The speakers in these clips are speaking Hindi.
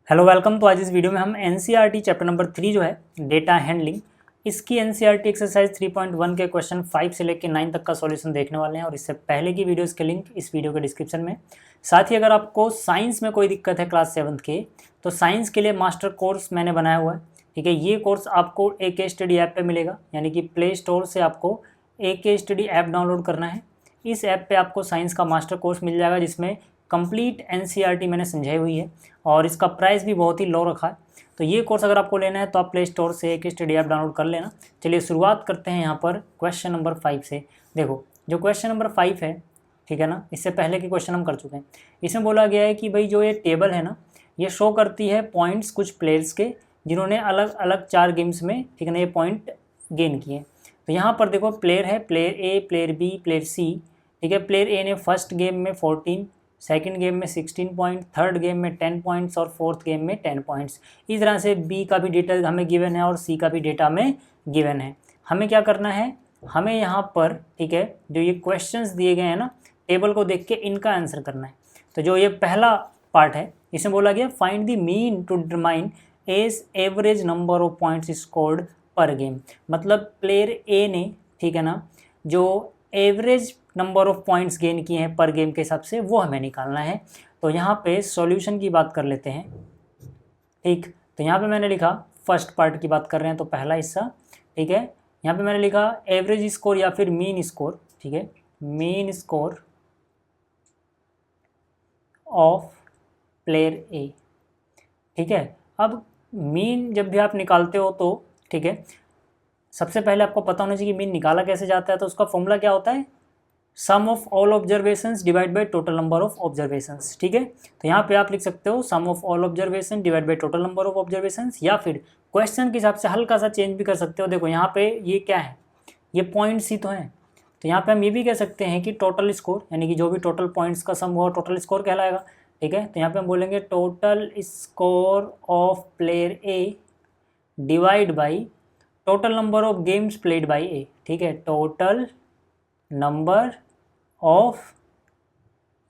Hello welcome. तो आज इस वीडियो में हम एनसीईआरटी चैप्टर नंबर 3 जो है डेटा हैंडलिंग, इसकी एनसीईआरटी एक्सरसाइज 3.1 के क्वेश्चन 5 से लेकर 9 तक का सॉल्यूशन देखने वाले हैं। और इससे पहले की वीडियोस के लिंक इस वीडियो के डिस्क्रिप्शन में। साथ ही अगर आपको साइंस में कोई दिक्कत है क्लास 7th के, तो साइंस के लिए मास्टर कोर्स मैंने बनाया हुआ है। ठीक है, ये कोर्स आपको एक स्टडी ऐप पर मिलेगा, यानी कि प्ले स्टोर से आपको एक स्टडी ऐप डाउनलोड करना है। इस ऐप पे आपको साइंस का मास्टर कोर्स मिल जाएगा, जिसमें कंप्लीट एनसीईआरटी मैंने समझाई हुई है और इसका प्राइस भी बहुत ही लो रखा है। तो ये कोर्स अगर आपको लेना है तो आप प्ले स्टोर से एक स्टडी ऐप डाउनलोड कर लेना। चलिए शुरुआत करते हैं यहाँ पर क्वेश्चन नंबर 5 से। देखो जो क्वेश्चन नंबर 5 है, ठीक है ना, इससे पहले के क्वेश्चन हम कर चुके हैं। इसमें बोला गया है कि भाई जो ये टेबल है ना, ये शो करती है पॉइंट्स कुछ प्लेयर्स के जिन्होंने अलग अलग 4 गेम्स में, ठीक है ना, ये पॉइंट गेन किए। तो यहाँ पर देखो प्लेयर है, player A, player B, player C. ठीक है, प्लेयर ए ने फर्स्ट गेम में 14, सेकंड गेम में 16 पॉइंट, थर्ड गेम में 10 पॉइंट्स और फोर्थ गेम में 10 पॉइंट्स। इस तरह से बी का भी डेटा हमें गिवन है और सी का भी डेटा हमें गिवन है। हमें क्या करना है, हमें यहाँ पर, ठीक है, जो ये क्वेश्चंस दिए गए हैं ना, टेबल को देख के इनका आंसर करना है। तो जो ये पहला पार्ट है, इसमें बोला गया find the mean to determine average number of points scored per game. मतलब प्लेयर ए ने, ठीक है ना, जो average number of points gain किए हैं पर गेम के हिसाब से, वो हमें निकालना है। तो यहाँ पे सॉल्यूशन की बात कर लेते हैं। ठीक, तो यहाँ पे मैंने लिखा फर्स्ट पार्ट की बात कर रहे हैं, तो पहला हिस्सा, ठीक है। यहाँ पे मैंने लिखा एवरेज स्कोर या फिर मीन स्कोर, ठीक है, मीन स्कोर ऑफ प्लेयर ए। ठीक है, अब मीन जब भी आप निकालते हो तो, ठीक है, सबसे पहले आपको पता होना चाहिए कि मीन निकाला कैसे जाता है। तो उसका फॉर्मूला क्या होता है, sum of all observations divide by total number of observations. ठीक है, तो यहाँ पे आप लिख सकते हो sum of all observation divide by total number of observations, या फिर क्वेश्चन के हिसाब से हल्का सा चेंज भी कर सकते हो। देखो यहाँ पे ये क्या है, ये पॉइंट्स ही तो हैं। तो यहाँ पे हम ये भी कह सकते हैं कि टोटल स्कोर, यानी कि जो भी टोटल पॉइंट्स का सम हुआ टोटल स्कोर कहलाएगा। ठीक है, तो यहाँ पे हम बोलेंगे total score of player A divide by total number of games played by A. ठीक है, total number of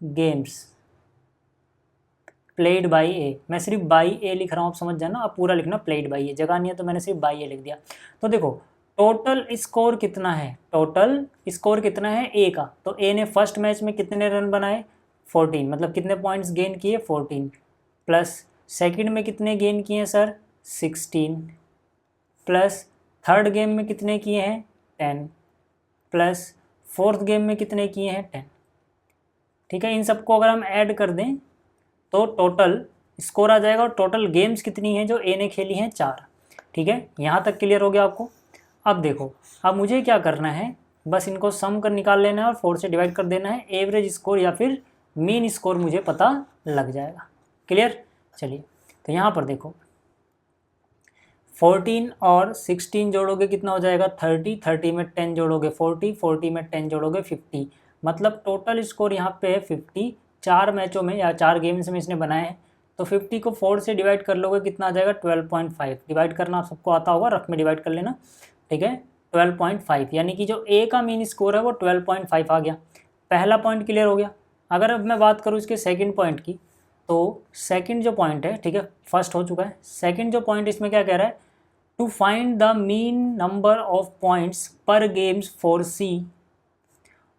games played by A. मैं सिर्फ बाई ए लिख रहा हूँ, आप समझ जाना, आप पूरा लिखना प्लेड बाई ए, जगह नहीं है तो मैंने सिर्फ बाई ए लिख दिया। तो देखो टोटल स्कोर कितना है, टोटल स्कोर कितना है ए का। तो ए ने फर्स्ट मैच में कितने रन बनाए, 14, मतलब कितने पॉइंट्स गेन किए, 14, प्लस सेकंड में कितने गेन किए सर, 16, प्लस थर्ड गेम में कितने किए हैं, 10, प्लस फोर्थ गेम में कितने किए हैं, 10। ठीक है, इन सबको अगर हम ऐड कर दें तो टोटल स्कोर आ जाएगा। और टोटल गेम्स कितनी हैं जो ए ने खेली हैं, 4। ठीक है, यहाँ तक क्लियर हो गया आपको। अब देखो, अब मुझे क्या करना है, बस इनको सम कर निकाल लेना है और 4 से डिवाइड कर देना है। एवरेज स्कोर या फिर मीन स्कोर मुझे पता लग जाएगा। क्लियर, चलिए तो यहाँ पर देखो 14 और 16 जोड़ोगे कितना हो जाएगा, 30, 30 में 10 जोड़ोगे 40, 40 में 10 जोड़ोगे 50, मतलब टोटल स्कोर यहाँ पे है 50। 4 मैचों में या 4 गेम्स में इसने बनाए हैं। तो 50 को 4 से डिवाइड कर लोगे कितना आ जाएगा, 12.5। डिवाइड करना आप सबको आता होगा, रफ में डिवाइड कर लेना। ठीक है, 12.5, यानी कि जो ए का मीन स्कोर है वो 12.5 आ गया। पहला पॉइंट क्लियर हो गया। अगर अब मैं बात करूँ इसके सेकेंड पॉइंट की, तो सेकेंड जो पॉइंट है, ठीक है, फर्स्ट हो चुका है, सेकेंड जो पॉइंट इसमें क्या कह रहा है, to find the mean number of points per games for C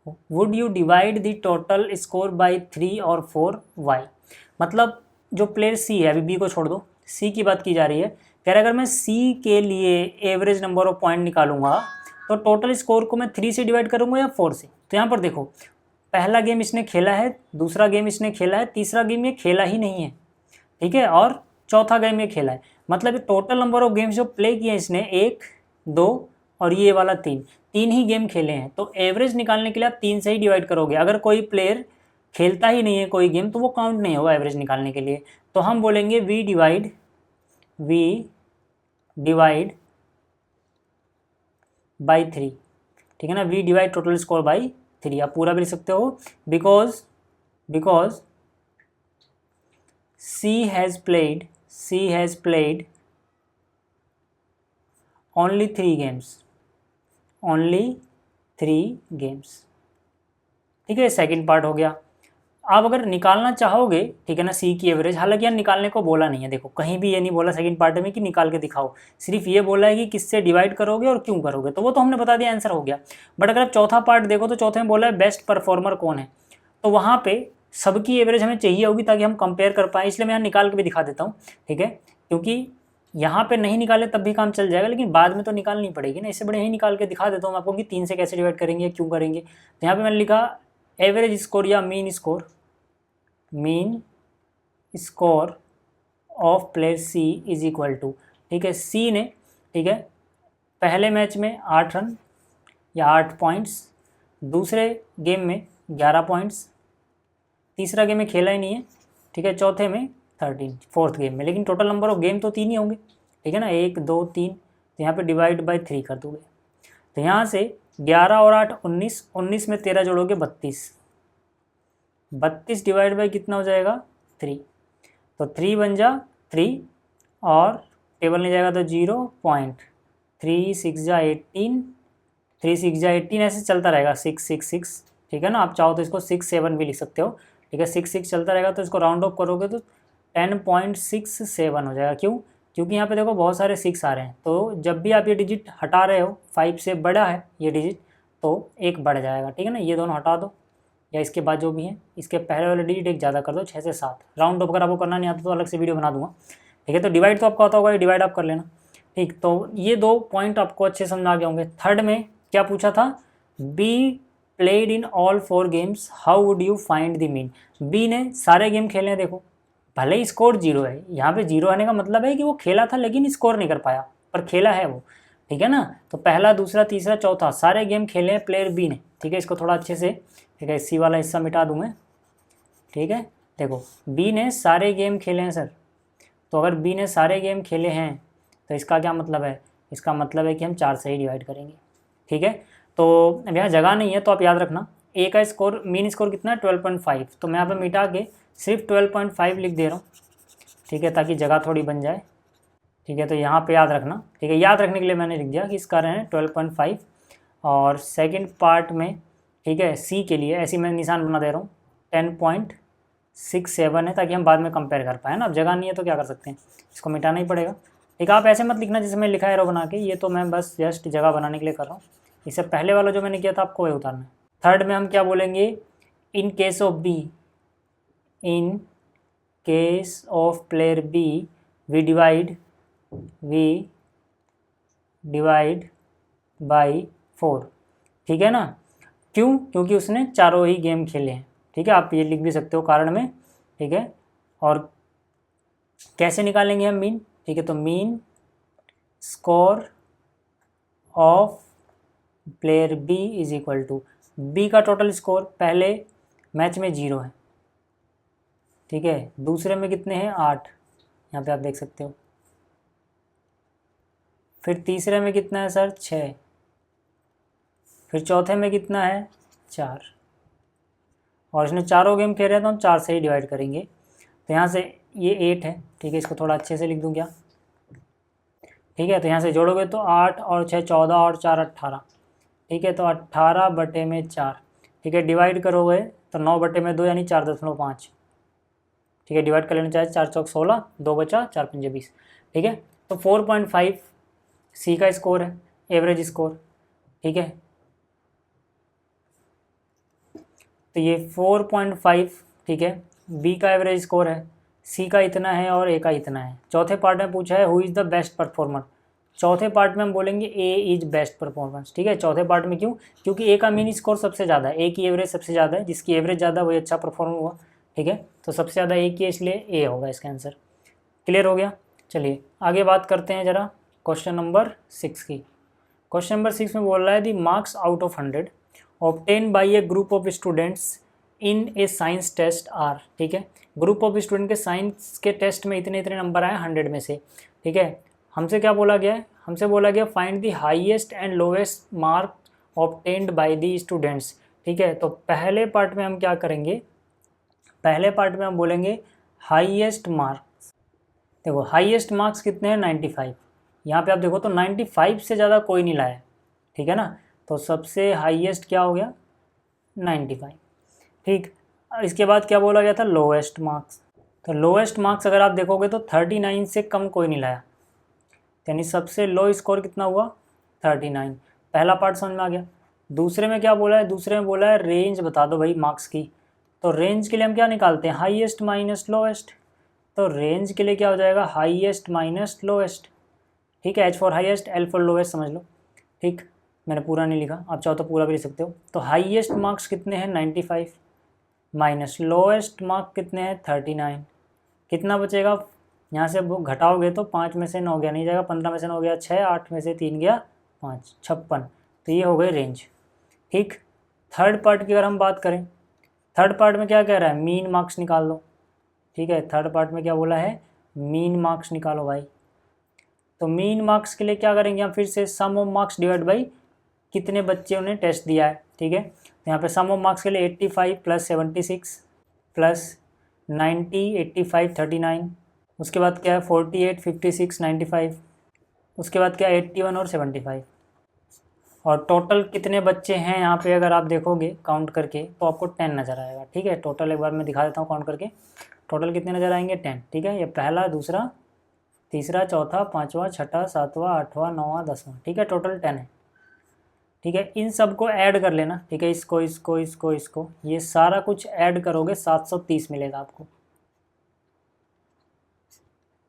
would you divide the total score by 3 और 4 वाई। मतलब जो प्लेयर सी है, अभी बी को छोड़ दो, सी की बात की जा रही है। कह रहा है अगर मैं सी के लिए एवरेज नंबर ऑफ पॉइंट निकालूंगा तो टोटल स्कोर को मैं 3 से डिवाइड करूंगा या 4 से। तो यहाँ पर देखो पहला गेम इसने खेला है, दूसरा गेम इसने खेला है, तीसरा गेम ये खेला ही नहीं है। ठीक है, और चौथा गेम ये खेला है। मतलब टोटल नंबर ऑफ गेम्स जो प्ले किए इसने 1, 2 और ये वाला 3 ही गेम खेले हैं। तो एवरेज निकालने के लिए आप 3 से ही डिवाइड करोगे। अगर कोई प्लेयर खेलता ही नहीं है कोई गेम, तो वो काउंट नहीं होगा एवरेज निकालने के लिए। तो हम बोलेंगे वी डिवाइड बाई 3। ठीक है ना, we divide total score by 3, आप पूरा भी लिख सकते हो। Because she has played only 3 games। ठीक है, सेकंड पार्ट हो गया। आप अगर निकालना चाहोगे, ठीक है ना, सी की एवरेज, हालांकि यहाँ निकालने को बोला नहीं है, देखो कहीं भी ये नहीं बोला सेकंड पार्ट में कि निकाल के दिखाओ, सिर्फ ये बोला है कि किससे डिवाइड करोगे और क्यों करोगे, तो वो तो हमने बता दिया, आंसर हो गया। बट अगर आप चौथा पार्ट देखो तो चौथे में बोला है बेस्ट परफॉर्मर कौन है, तो वहाँ पे सबकी एवरेज हमें चाहिए होगी ताकि हम कंपेयर कर पाएँ, इसलिए मैं यहाँ निकाल के भी दिखा देता हूँ, ठीक है, क्योंकि यहाँ पे नहीं निकाले तब भी काम चल जाएगा, लेकिन बाद में तो निकालनी पड़ेगी ना, इससे बड़े यही निकाल के दिखा देता हूँ मैं आपको कि 3 से कैसे डिवाइड करेंगे, क्यों करेंगे। तो यहाँ पे मैंने लिखा एवरेज स्कोर या mean score of player C is equal to, ठीक है, सी ने, ठीक है, पहले मैच में 8 रन या 8 पॉइंट्स, दूसरे गेम में 11 पॉइंट्स, तीसरा गेम में खेला ही नहीं है, ठीक है, चौथे में 13, फोर्थ गेम में, लेकिन टोटल नंबर ऑफ गेम तो 3 ही होंगे, ठीक है ना, 1 2 3, तो यहाँ पे डिवाइड बाय 3 कर दोगे, तो यहाँ से 11 और 8 19, 19 में 13 जोड़ोगे 32, 32 डिवाइड बाई कितना हो जाएगा 3, तो 3 बन जा 3, और टेबल नहीं जाएगा तो 0.3 6 जा 18, 3 6 जा 18, ऐसे चलता रहेगा 6 6 6, ठीक है ना, आप चाहो तो इसको 6 7 भी लिख सकते हो, ठीक है, 6 6 चलता रहेगा, तो इसको राउंड ऑफ करोगे तो 10.67 हो जाएगा। क्यों? क्योंकि यहाँ पे देखो बहुत सारे 6 आ रहे हैं, तो जब भी आप ये डिजिट हटा रहे हो, 5 से बड़ा है ये डिजिट, तो एक बढ़ जाएगा, ठीक है ना, ये दोनों हटा दो, या इसके बाद जो भी है, इसके पहले वाले डिजिट एक ज़्यादा कर दो, 6 से 7, राउंड ऑफ अगर आपको करना नहीं आता तो अलग से वीडियो बना दूंगा, ठीक है। तो डिवाइड तो आपको आता होगा, ये डिवाइड आप कर लेना, ठीक। तो ये 2 पॉइंट आपको अच्छे समझ आ गए होंगे। थर्ड में क्या पूछा था, B played in all 4 games, how would you find the mean. B ने सारे गेम खेले हैं, देखो भले ही स्कोर 0 है, यहाँ पे 0 आने का मतलब है कि वो खेला था लेकिन स्कोर नहीं कर पाया, पर खेला है वो, ठीक है ना। तो पहला, दूसरा, तीसरा, चौथा सारे गेम खेले हैं प्लेयर बी ने, ठीक है। इसको थोड़ा अच्छे से, ठीक है, सी वाला हिस्सा मिटा दूँ मैं, ठीक है। देखो बी ने सारे गेम खेले हैं सर, तो अगर बी ने सारे गेम खेले हैं तो इसका क्या मतलब है, इसका मतलब है कि हम 4 से ही डिवाइड करेंगे, ठीक है। तो अब यहाँ जगह नहीं है तो आप याद रखना, ए का स्कोर, मीन स्कोर कितना है 12.5, तो मैं यहाँ पर मिटा के सिर्फ 12.5 लिख दे रहा हूँ, ठीक है, ताकि जगह थोड़ी बन जाए, ठीक है। तो यहाँ पे याद रखना, ठीक है, याद रखने के लिए मैंने लिख दिया कि इसका है 12.5, और सेकंड पार्ट में, ठीक है, सी के लिए ऐसी मैं निशान बना दे रहा हूँ 10.67 है, ताकि हम बाद में कंपेयर कर पाए ना। अब जगह नहीं है तो क्या कर सकते हैं, इसको मिटाना ही पड़ेगा, ठीक। आप ऐसे मत लिखना जैसे मैंने लिखा है एरो बना के, ये तो मैं बस जस्ट जगह बनाने के लिए कर रहा हूँ, इससे पहले वाला जो मैंने किया था आपको वही उतारना है। थर्ड में हम क्या बोलेंगे, in case of B, in case of player B we divide by 4, ठीक है ना। क्यों? क्योंकि उसने चारों ही गेम खेले हैं, ठीक है, आप ये लिख भी सकते हो कारण में, ठीक है। और कैसे निकालेंगे हम मीन, ठीक है, तो mean score of player B is equal to, B का टोटल स्कोर पहले मैच में 0 है, ठीक है, दूसरे में कितने हैं 8, यहाँ पे आप देख सकते हो, फिर तीसरे में कितना है सर 6, फिर चौथे में कितना है 4, और इसने चारों गेम खेल रहे हैं तो हम 4 से ही डिवाइड करेंगे। तो यहाँ से ये 8 है, ठीक है, इसको थोड़ा अच्छे से लिख दूँ क्या, ठीक है। तो यहाँ से जोड़ोगे तो 8 और 6 14 और 4 18, ठीक है, तो 18/4, ठीक है, डिवाइड करोगे तो 9/2 यानी 4.5, ठीक है, डिवाइड कर लेना चाहिए, 4 चौक 16, 2 बचा, 4 पंजे 20, ठीक है। तो 4.5 सी का स्कोर है, एवरेज स्कोर, ठीक है। तो ये 4.5, ठीक है, बी का एवरेज स्कोर है, सी का इतना है और ए का इतना है। चौथे पार्ट में पूछा है who is the best performer, चौथे पार्ट में हम बोलेंगे ए इज बेस्ट परफॉर्मेंस, ठीक है। चौथे पार्ट में क्यों? क्योंकि ए का मीन स्कोर सबसे ज़्यादा है, ए की एवरेज सबसे ज़्यादा है, जिसकी एवरेज ज़्यादा वही अच्छा परफॉर्म हुआ, ठीक है। तो सबसे ज़्यादा ए की है, इसलिए ए होगा इसका आंसर। क्लियर हो गया? चलिए आगे बात करते हैं ज़रा क्वेश्चन नंबर 6 की। क्वेश्चन नंबर 6 में बोल रहा है the marks out of 100 obtain by a group of students in a science test are, ठीक है। ग्रुप ऑफ स्टूडेंट के साइंस के टेस्ट में इतने इतने नंबर आए 100 में से, ठीक है। हमसे क्या बोला गया है? हमसे बोला गया find the highest and lowest mark obtained by the students, ठीक है। तो पहले पार्ट में हम क्या करेंगे, पहले पार्ट में हम बोलेंगे हाईएस्ट मार्क्स। देखो हाईएस्ट मार्क्स कितने हैं 95, यहाँ पे आप देखो तो 95 से ज़्यादा कोई नहीं लाया, ठीक है ना। तो सबसे हाईएस्ट क्या हो गया 95, ठीक। इसके बाद क्या बोला गया था, लोएस्ट मार्क्स। तो लोएस्ट मार्क्स अगर आप देखोगे तो 39 से कम कोई नहीं लाया, यानी सबसे लो स्कोर कितना हुआ, 39। पहला पार्ट समझ में आ गया। दूसरे में क्या बोला है, दूसरे में बोला है रेंज बता दो भाई मार्क्स की। तो रेंज के लिए हम क्या निकालते हैं, हाईएस्ट माइनस लोएस्ट। तो रेंज के लिए क्या हो जाएगा, हाईएस्ट माइनस लोएस्ट। ठीक है, H for highest, L for lowest समझ लो। ठीक, मैंने पूरा नहीं लिखा, आप चाहो तो पूरा भी लिख सकते हो। तो हाईएस्ट मार्क्स कितने हैं, 95 माइनस लोएस्ट मार्क कितने हैं, 39। कितना बचेगा, यहाँ से घटाओगे तो 5 में से 9 गया, नहीं जाएगा, 15 में से 9 गया 6, 8 में से 3 गया 5, 56। तो ये हो गई रेंज। ठीक, थर्ड पार्ट की अगर हम बात करें, थर्ड पार्ट में क्या कह रहा है, मीन मार्क्स निकाल लो। ठीक है, थर्ड पार्ट में क्या बोला है, मीन मार्क्स निकालो भाई। तो मीन मार्क्स के लिए क्या करेंगे हम, फिर से सम ऑफ मार्क्स डिवाइड बाई कितने बच्चे ने टेस्ट दिया है। ठीक है, तो यहाँ पे सम ऑफ मार्क्स के लिए 85 प्लस 76 प्लस 90 85 39, उसके बाद क्या है 48 56 95, उसके बाद क्या 81 और 75। और टोटल कितने बच्चे हैं यहाँ पे अगर आप देखोगे काउंट करके तो आपको 10 नज़र आएगा। ठीक है, टोटल एक बार मैं दिखा देता हूँ काउंट करके, टोटल कितने नज़र आएंगे, 10। ठीक है, ये पहला, दूसरा, तीसरा, चौथा, पाँचवा, छठा, सातवां, आठवां, नौवां, 10वां। ठीक है, टोटल 10 है। ठीक है, इन सब को ऐड कर लेना। ठीक है, इसको इसको इसको इसको, ये सारा कुछ ऐड करोगे 730 मिलेगा आपको।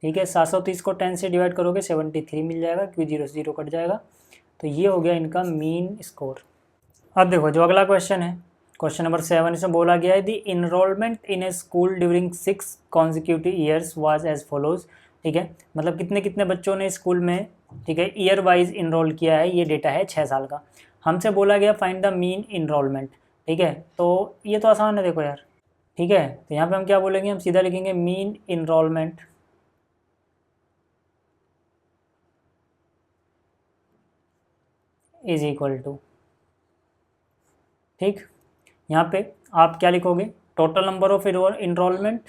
ठीक है, 730 को 10 से डिवाइड करोगे 73 मिल जाएगा, क्योंकि 0 से 0 कट जाएगा। तो ये हो गया इनका मीन स्कोर। अब देखो जो अगला क्वेश्चन है, क्वेश्चन नंबर 7, इसमें बोला गया है the enrolment in a school during 6 consecutive years was as follows. ठीक है, मतलब कितने कितने बच्चों ने स्कूल में, ठीक है, ईयर वाइज इनरोल किया है, ये डेटा है 6 साल का। हमसे बोला गया फाइंड द मीन इनरोलमेंट। ठीक है, तो ये तो आसान है, देखो यार। ठीक है, तो यहाँ पे हम क्या बोलेंगे, हम सीधा लिखेंगे mean enrolment is equal to, ठीक, यहाँ पे आप क्या लिखोगे, total number of enrolment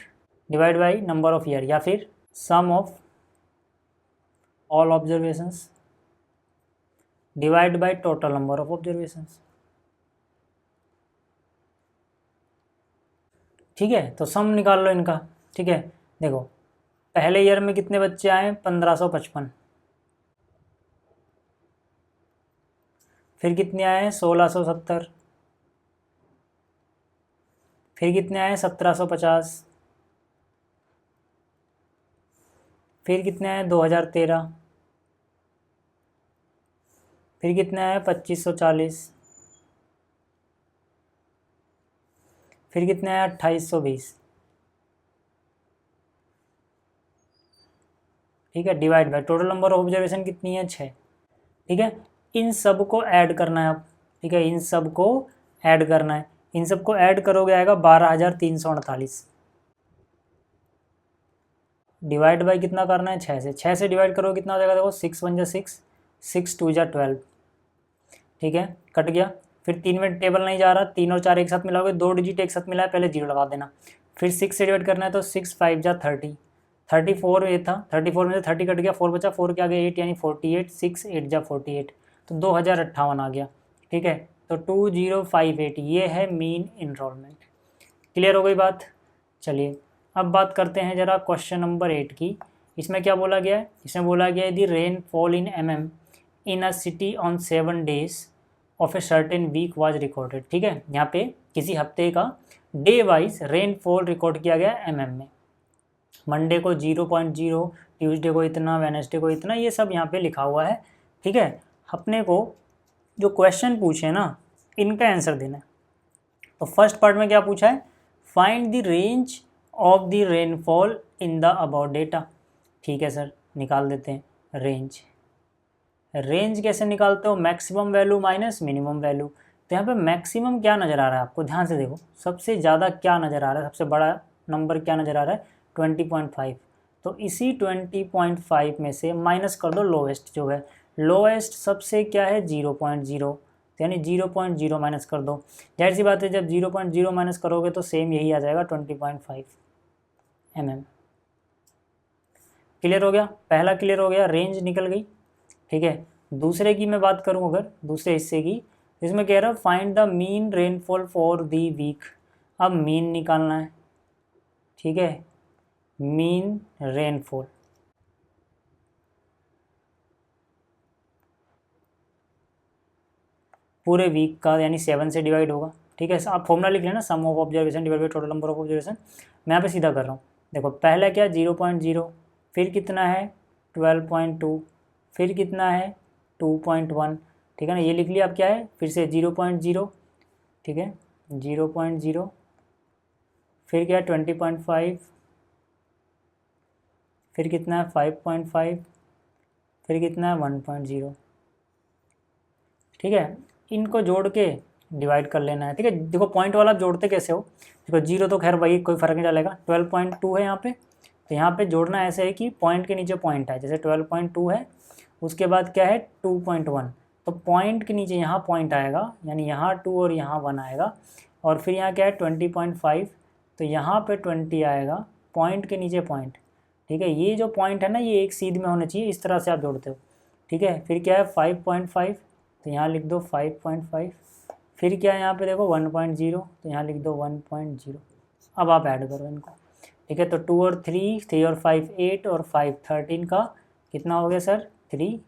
divide by number of year, या फिर sum of all observations divide by total number of observations. ठीक है, तो सम निकाल लो इनका। ठीक है, देखो पहले ईयर में कितने बच्चे आए, 1555, फिर कितने आए 1670, फिर कितने आए 1750, फिर कितने आए 2013, फिर कितने आए 2540, फिर कितने आए 2820। ठीक है, divide by total number of observation कितनी है, 6। ठीक है, इन सब को ऐड करना है अब। ठीक है, इन सब को ऐड करना है, इन सब को ऐड करोगे आएगा 12348, डिवाइड बाय कितना करना है, 6 से। 6 से डिवाइड करो कितना हो जाएगा, देखो 6 1 जा 6, 6 2 जा 12। ठीक है, कट गया। फिर 3 में टेबल नहीं जा रहा, 3 और 4 एक साथ मिलाओगे, 2 डिजिट एक साथ मिला है, पहले 0 लगा देना। फिर 6 से डिवाइड करना है, तो 6 5 जा 30, 34 ये था, 34 में से 30 कट गया, 4 बचा, 4 के आगे 8 यानी 48, 6 8 जा 48, तो 2058 आ गया। ठीक है, तो 2058 ये है मीन इनरोलमेंट। क्लियर हो गई बात। चलिए अब बात करते हैं ज़रा क्वेश्चन नंबर 8 की। इसमें क्या बोला गया है, इसमें बोला गया है the rainfall in mm in a city on 7 days of a certain week was recorded. ठीक है, यहाँ पे किसी हफ्ते का डे वाइज रेनफॉल रिकॉर्ड किया गया mm में। मंडे को 0.0, ट्यूसडे को इतना, वेडनेसडे को इतना, ये सब यहाँ पे लिखा हुआ है। ठीक है, अपने को जो क्वेश्चन पूछे ना इनका आंसर देना है। तो फर्स्ट पार्ट में क्या पूछा है, find the range of the rainfall in the about data. ठीक है सर, निकाल देते हैं रेंज। रेंज कैसे निकालते हो, maximum value minus minimum value. तो यहाँ पे मैक्सिमम क्या नज़र आ रहा है आपको, ध्यान से देखो, सबसे ज़्यादा क्या नज़र आ रहा है, सबसे बड़ा नंबर क्या नज़र आ रहा है, 20.5। तो इसी 20.5 में से माइनस कर दो लोएस्ट जो है, लोएस्ट सबसे क्या है 0.0, यानी 0.0 माइनस कर दो। जाहिर सी बात है जब 0.0 माइनस करोगे तो सेम यही आ जाएगा 20.5 mm। क्लियर हो गया, पहला क्लियर हो गया, रेंज निकल गई। ठीक है, दूसरे की मैं बात करूं, अगर दूसरे हिस्से की, इसमें कह रहा है find the mean rainfall for the week. अब मीन निकालना है, ठीक है, मीन रेनफॉल। पूरे वीक का यानी 7 से डिवाइड होगा, ठीक है। आप फॉर्मूला लिख लेना, sum of observation divide by total number of observation. मैं यहाँ पे सीधा कर रहा हूँ। देखो पहला क्या 0.0, फिर कितना है 12.2, फिर कितना है 2.1, ठीक है ना। ये लिख लिया। अब क्या है फिर से 0.0, ठीक है 0.0, फिर क्या है 20.5, फिर कितना है 5.5, फिर कितना है 1.0, ठीक है। इनको जोड़ के डिवाइड कर लेना है, ठीक है। देखो पॉइंट वाला जोड़ते कैसे हो, देखो 0 तो खैर वही कोई फ़र्क नहीं डालेगा। 12.2 है यहाँ पे, तो यहाँ पे जोड़ना ऐसे है कि पॉइंट के नीचे पॉइंट है, जैसे 12.2 है, उसके बाद क्या है 2.1, तो पॉइंट के नीचे यहाँ पॉइंट आएगा, यानी यहाँ 2 और यहाँ 1 आएगा, और फिर यहाँ क्या है 20.5, तो यहाँ पे 20 आएगा, पॉइंट के नीचे पॉइंट, ठीक है। ये जो पॉइंट है ना ये एक सीध में होना चाहिए, इस तरह से आप जोड़ते हो, ठीक है। फिर क्या है 5.5, तो यहाँ लिख दो 5.5, फिर क्या है यहाँ पे देखो 1.0, तो यहाँ लिख दो 1.0। अब आप ऐड करो इनको, ठीक है। तो 2 और 3 और 5 8 और 5 13 का कितना हो गया सर 3,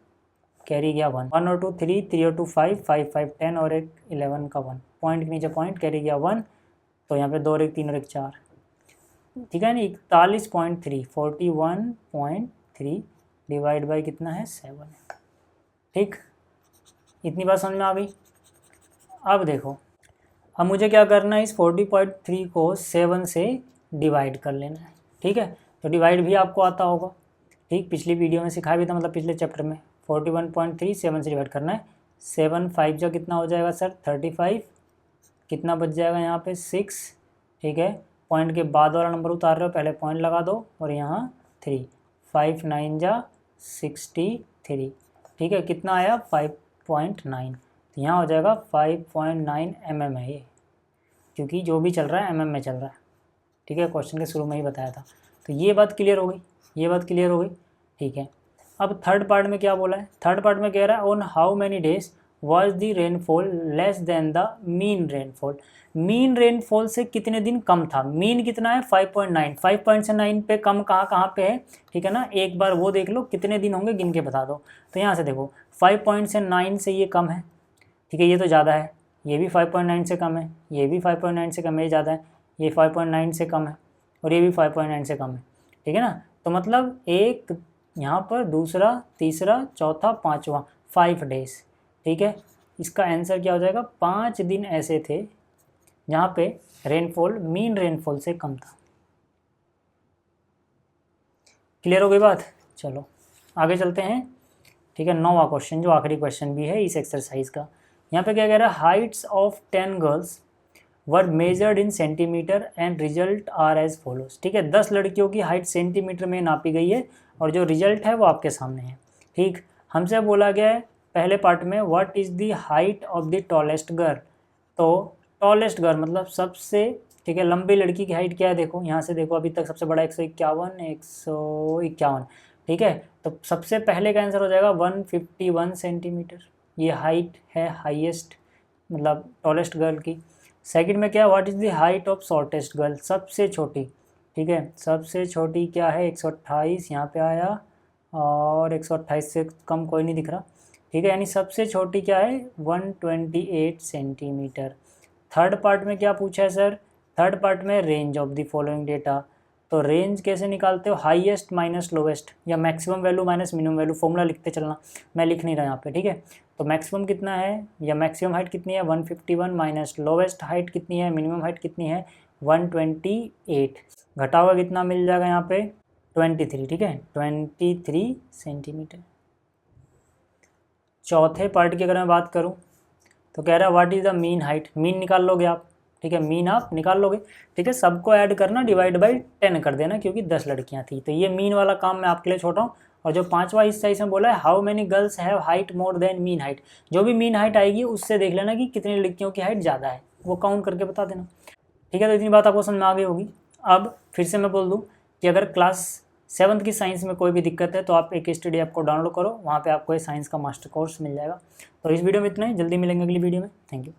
कैरी गया 1, 1 और 2 3, 3 और 2 5, 5 5 10 और एक 11 का 1, पॉइंट के नीचे पॉइंट, कैरी गया 1, तो यहाँ पे 2 और 1 3 और 1 4, ठीक है ना। 41.3 41.3 डिवाइड बाई कितना है 7, ठीक। इतनी बात समझ में आ गई। अब देखो, अब मुझे क्या करना है, इस 40.3 को 7 से डिवाइड कर लेना है, ठीक है। तो डिवाइड भी आपको आता होगा, ठीक, पिछली वीडियो में सिखाया भी था, मतलब पिछले चैप्टर में। 41.3 7 से डिवाइड करना है, 7 5 जो कितना हो जाएगा सर 35, कितना बच जाएगा यहाँ पे 6, ठीक है। पॉइंट के बाद वाला नंबर उतार रहे हो, पहले पॉइंट लगा दो, और यहाँ 3, 5 9 जा 63, ठीक है। कितना आया 5.9, तो यहाँ हो जाएगा 5.9 mm है ये, क्योंकि जो भी चल रहा है mm में चल रहा है, ठीक है। क्वेश्चन के शुरू में ही बताया था। तो ये बात क्लियर हो गई, ये बात क्लियर हो गई, ठीक है। अब थर्ड पार्ट में क्या बोला है, थर्ड पार्ट में कह रहा है on how many days was the rainfall less than the mean rainfall. Mean rainfall से कितने दिन कम था, मीन कितना है 5.9, 5.9 पे कम कहाँ कहाँ पे है, ठीक है ना। एक बार वो देख लो कितने दिन होंगे, गिन के बता दो। तो यहाँ से देखो 5.9 से ये कम है, ठीक है, ये तो ज़्यादा है, ये भी 5.9 से कम है, ये भी 5.9 से कम है, ये ज़्यादा है, ये 5.9 से कम है, और ये भी 5.9 से कम है, ठीक है ना। तो मतलब एक यहाँ पर, दूसरा, तीसरा, चौथा, पाँचवा, 5 डेज, ठीक है। इसका आंसर क्या हो जाएगा, 5 दिन ऐसे थे जहाँ पे रेनफॉल मीन रेनफॉल से कम था। क्लियर हो गई बात। चलो आगे चलते हैं, ठीक है। 9वां क्वेश्चन, जो आखिरी क्वेश्चन भी है इस एक्सरसाइज का। यहाँ पे क्या कह रहा है, heights of 10 girls were measured in centimetre and result are as follows, ठीक है। 10 लड़कियों की हाइट सेंटीमीटर में नापी गई है, और जो रिजल्ट है वो आपके सामने है, ठीक। हमसे बोला गया है पहले पार्ट में what is the height of the tallest girl, तो टॉलेस्ट गर्ल मतलब सबसे, ठीक है, लंबी लड़की की हाइट क्या है, देखो यहाँ से देखो, अभी तक सबसे बड़ा 151, 151, ठीक है। तो सबसे पहले का आंसर हो जाएगा 151 सेंटीमीटर, ये हाइट है हाईएस्ट, मतलब टॉलेस्ट गर्ल की। सेकंड में क्या, what is the height of shortest girl, सबसे छोटी, ठीक है, सबसे छोटी क्या है 128, यहाँ पे आया, और 128 से कम कोई नहीं दिख रहा, ठीक है। यानी सबसे छोटी क्या है 128 सेंटीमीटर। थर्ड पार्ट में क्या पूछा है सर, थर्ड पार्ट में range of the following data, तो रेंज कैसे निकालते हो, हाईएस्ट माइनस लोवेस्ट, या maximum value minus minimum value, formula लिखते चलना, मैं लिख नहीं रहा यहाँ पे, ठीक है। तो मैक्सिमम कितना है, या मैक्सिमम हाइट कितनी है 151, माइनस लोवेस्ट हाइट कितनी है, मिनिमम हाइट कितनी है 128, घटा हुआ कितना मिल जाएगा यहाँ पे 23, ठीक है 23 सेंटीमीटर। चौथे पार्ट की अगर मैं बात करूँ तो कह रहा है what is the mean height, mean निकाल लोगे आप, ठीक है, मीन आप निकाल लोगे, ठीक है। सबको ऐड करना, डिवाइड बाई 10 कर देना, क्योंकि 10 लड़कियां थी, तो ये मीन वाला काम मैं आपके लिए छोड़ रहा हूँ। और जो पांचवा हिस्सा इसमें बोला है how many girls have height more than mean height, जो भी मीन हाइट आएगी उससे देख लेना कि कितनी लड़कियों की हाइट ज़्यादा है, वो काउंट करके बता देना, ठीक है। तो इतनी बात आपको समझ में आ गई होगी। अब फिर से मैं बोल दूँ कि अगर क्लास 7th की साइंस में कोई भी दिक्कत है तो आप एक स्टडी ऐप को डाउनलोड करो, वहाँ पे आपको ये साइंस का मास्टर कोर्स मिल जाएगा। तो इस वीडियो में इतना ही, जल्दी मिलेंगे अगली वीडियो में। Thank you.